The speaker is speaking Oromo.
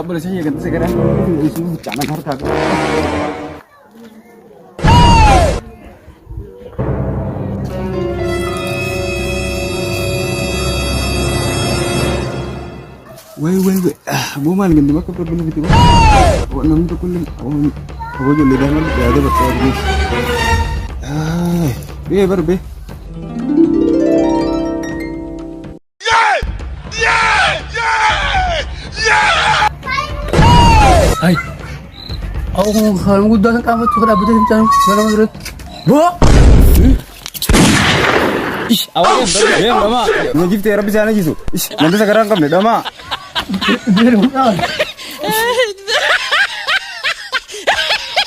boleh saya ganti sekarang. Isu jangan harta. Wait. Abo mal ganti maka problem gitu. Awak nang tu kulim. Awak jo lidah mal ada betul ni. Be. Ay, ako kung kalang guda ng kamot ko abot sa tiyan. Wala mo rin. Bo! Ish, awak yang dama. Ngajib tera bisa na jisu. Ish, nanti sekarang kamu dama. Biar mo na.